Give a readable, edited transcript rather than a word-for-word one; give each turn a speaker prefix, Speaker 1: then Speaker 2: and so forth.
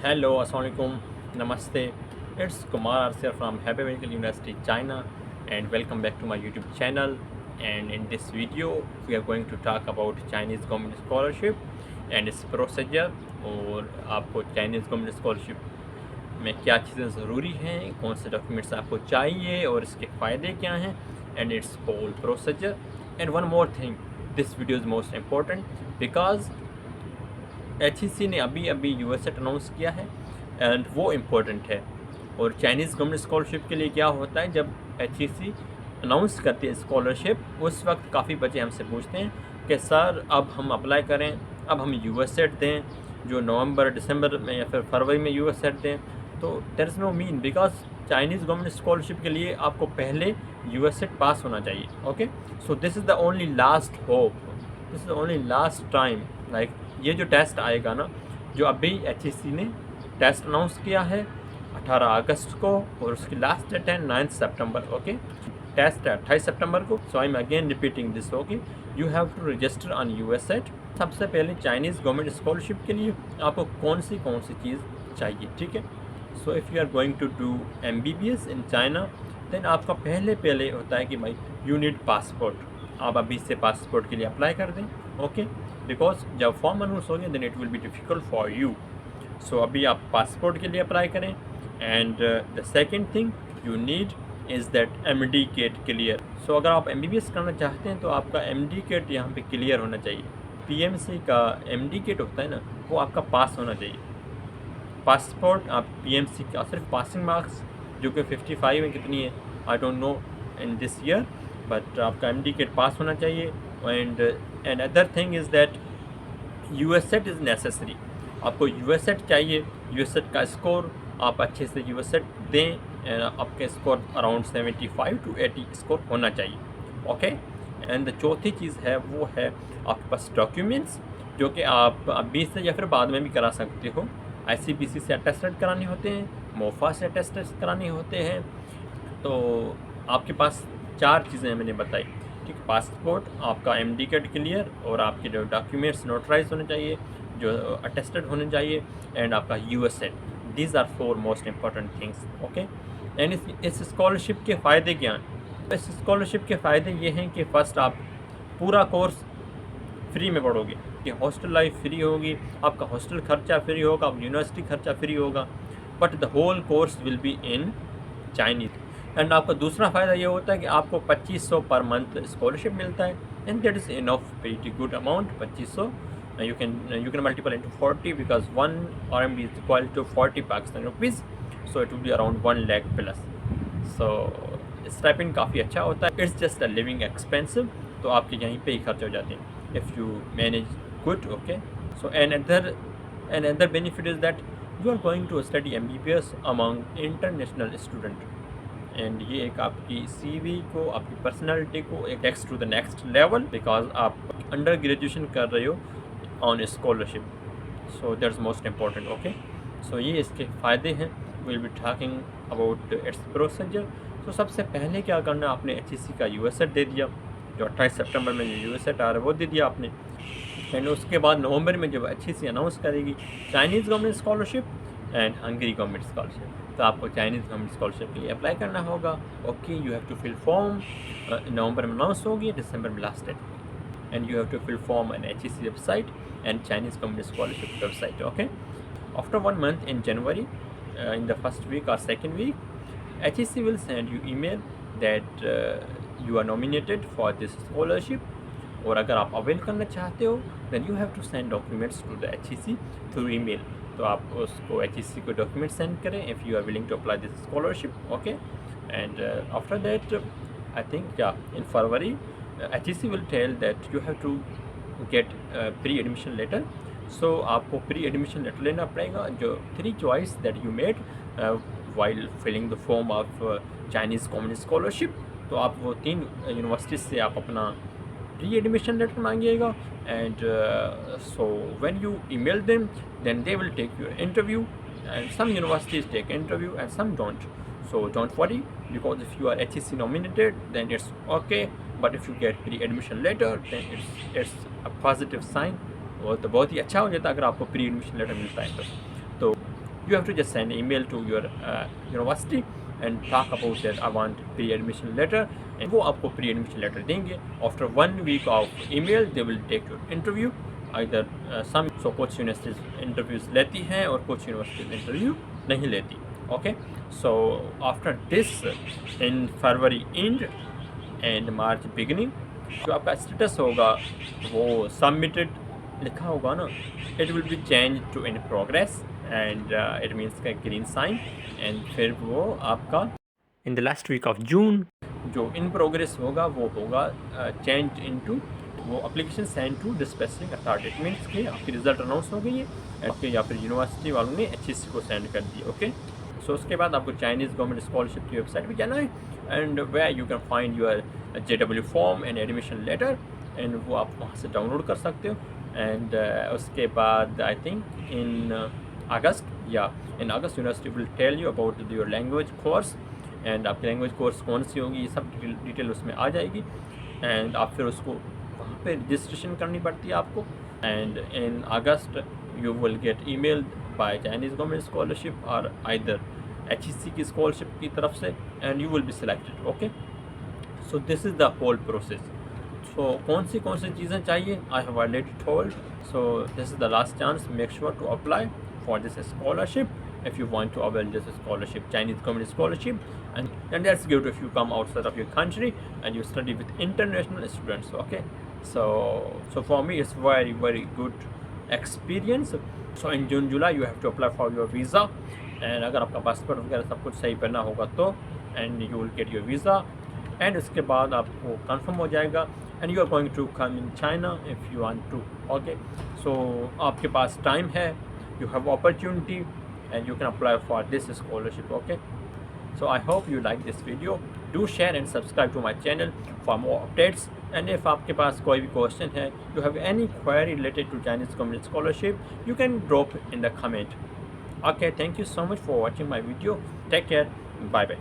Speaker 1: Hello, Assalamualaikum, Namaste. It's Kumar Arsia from Hebei Medical University, China, and welcome back to my YouTube channel. And in this video, we are going to talk about Chinese government scholarship and its procedure और आपको Chinese government scholarship में क्या चीज़ें ज़रूरी हैं, कौन से documents आपको चाहिए और इसके फ़ायदे क्या हैं and it's whole procedure. And one more thing, this video is most important because HEC ने अभी अभी यूएसएट अनाउंस किया है एंड वो इम्पोर्टेंट है. और चाइनीज़ गवर्नमेंट स्कॉलरशिप के लिए क्या होता है, जब HEC अनाउंस करती है स्कॉलरशिप उस वक्त काफ़ी बच्चे हमसे पूछते हैं कि सर अब हम अप्लाई करें, अब हम यूएसएट दें जो नवंबर दिसंबर में या फिर फरवरी में यूएसएट दें. तो there is no mean because Chinese government scholarship के लिए आपको पहले यूएसएट पास होना चाहिए. Okay, so this is the only last hope, this is the only last time. Like ये जो टेस्ट आएगा ना, जो अभी HEC ने टेस्ट अनाउंस किया है 18 अगस्त को और उसकी लास्ट डेट है 9 सितंबर. ओके, टेस्ट है 28 सितंबर को. So I am again repeating this. Okay, you have to register on USAT. सबसे पहले चाइनीज़ गवर्नमेंट स्कॉलरशिप के लिए आपको कौन सी चीज़ चाहिए, ठीक है. So if you are going to do MBBS in China then आपका पहले होता है कि भाई यू नीड पासपोर्ट. आप अभी से पासपोर्ट के लिए अप्लाई कर दें. ओके, बिकॉज जब फॉर्म अनाउंस होंगे then it will be difficult for you. So अभी आप पासपोर्ट के लिए अप्लाई करें. And the second thing you need is that MD-CAT clear. So अगर आप MBBS करना चाहते हैं तो आपका MD-CAT यहाँ पे क्लियर होना चाहिए. PMC का MD-CAT होता है ना, वो आपका पास होना चाहिए. पासपोर्ट आप PMC का सिर्फ पासिंग मार्क्स जो कि 55 में कितनी है I don't know in this year, but आपका MD-CAT पास होना चाहिए. And other thing is that USAT is necessary. आपको यूएसएट चाहिए. यूएसएट का स्कोर आप अच्छे से यूएसएट दें. आपके स्कोर अराउंड 75 to 80 स्कोर होना चाहिए. ओके, एंड चौथी चीज़ है वो है आपके पास डॉक्यूमेंट्स जो कि आप अभी से या फिर बाद में भी करा सकते हो. ICPC से अटेस्टेड कराने होते हैं, मोफा से अटेस्टेड कराने होते हैं. तो आपके पास 4 चीज़ें मैंने बताई, ठीक. पासपोर्ट, आपका MD-CAT क्लियर और आपके जो डॉक्यूमेंट्स नोटराइज होने चाहिए, जो अटेस्टेड होने चाहिए, एंड आपका USAT. These are 4 most important things. Okay, and इस स्कॉलरशिप के फ़ायदे क्या हैं. इस स्कॉलरशिप के फ़ायदे ये हैं कि फ़र्स्ट आप पूरा कोर्स फ्री में पढ़ोगे, कि हॉस्टल लाइफ फ्री होगी, आपका हॉस्टल खर्चा फ्री होगा, आप यूनिवर्सिटी खर्चा फ्री होगा, but the whole course will be in Chinese. And आपका दूसरा फ़ायदा ये होता है कि आपको 2500 पर मंथ स्कॉलरशिप मिलता है. And that is enough very good amount. 2500 you can multiply into 40 because 1 RMB is equal to 40 Pakistani rupees, so it will be around 1 lakh plus. So stipend काफ़ी अच्छा होता है. It's just a living expensive, तो आपके यहीं पे ही खर्च हो जाते हैं if you manage good. Okay, so and other benefit is that you are going to study MBBS among international student. And ये एक आपकी CV को, आपकी पर्सनैलिटी को एक text to the next level, because आप अंडर ग्रेजुएशन कर रहे हो on scholarship. So that's most important. Okay, सो ये इसके फ़ायदे हैं. Will be talking about it's procedure. तो सबसे पहले क्या करना, आपने HEC का यूएसएट दे दिया, जो 28 सितंबर में जो यूएसएट आ रहा है वो दे दिया आपने. एंड उसके बाद नवंबर में जब HEC अनाउंस करेगी Chinese government scholarship and Hungary government scholarship, तो आपको चाइनीज़ गवर्नमेंट स्कॉलरशिप के लिए अप्लाई करना होगा. Okay, you have to fill form. नवंबर में अनाउंस होगी, दिसंबर में last date, and you have to fill form on HEC website and Chinese Communist Scholarship website. Okay, after 1 month in January, in the first week or second week, HEC will send you email that you are nominated for this scholarship. और अगर आप avail करना चाहते हो then you have to send documents to the HEC through email. तो आप उसको HEC को डॉक्यूमेंट सेंड करें if you are willing to apply this scholarship. Okay, and after that I think in February HEC will tell that you have to get pre admission letter. So आपको pre admission letter लेना पड़ेगा, जो 3 choice that you made while filling the form of Chinese Communist scholarship. तो आप वो 3 universities से आप अपना प्री एडमिशन लेटर मांगिएगा. And so when you email them then they will take your interview. And some universities take interview and some don't. So don't worry, because if you are HEC nominated then it's okay, but if you get pre-admission letter then it's a positive sign. और तो बहुत ही अच्छा हो जाता है अगर आपको pre admission letter मिलता है तो you have to just send an email to your university and talk about that I want pre-admission letter, and वो आपको pre-admission letter देंगे. After 1 week of email they will take your interview. Either some so कुछ universities interviews लेती हैं और कुछ universities interview नहीं लेती. Okay, so after this in February and and March beginning जो आपका स्टेटस होगा वो सबमिटेड लिखा होगा ना, it will be change to in progress and it means का ग्रीन साइन, एंड फिर वो आपका in the last week of June जो इन प्रोग्रेस होगा वो होगा चेंज इनटू वो application send to the specific authority. It means कि आपकी रिजल्ट अनाउंस हो गई है आपके या फिर यूनिवर्सिटी वालों ने HSC को सेंड कर दी. ओके, सो उसके बाद आपको चाइनीज़ गवर्नमेंट स्कॉलरशिप की वेबसाइट पे जाना है and where you can find your JW form and admission letter, and वो आप वहाँ से डाउनलोड कर सकते हो. एंड उसके बाद I think in August university will tell you about your language course, and आपकी लैंग्वेज कोर्स कौन सी होगी ये सब डिटेल उसमें आ जाएगी. एंड आप फिर उसको वहाँ पे रजिस्ट्रेशन करनी पड़ती है आपको. And in August you will get email by Chinese government scholarship और आइदर HSC की स्कॉलरशिप की तरफ से, and you will be selected. Okay, so this is the whole process. So कौन सी चीज़ें चाहिए I have already told. So this is the last chance, make sure to apply for this scholarship if you want to avail this scholarship, Chinese community scholarship, and that's good if you come outside of your country and you study with international students. Okay, so for me it's very good experience. So in June July you have to apply for your visa, and अगर आपका passport वगैरह सब कुछ सही करना होगा तो and you will get your visa, and उसके बाद आपको कंफर्म हो जाएगा and you are going to come in China if you want to. Okay, so आपके पास टाइम है, you have opportunity and you can apply for this scholarship. Okay, so I hope you like this video. Do share and subscribe to my channel for more updates, and if आपके पास कोई भी question है, you have any query related to Chinese community scholarship, you can drop in the comment. Okay, thank you so much for watching my video. Take care, bye bye.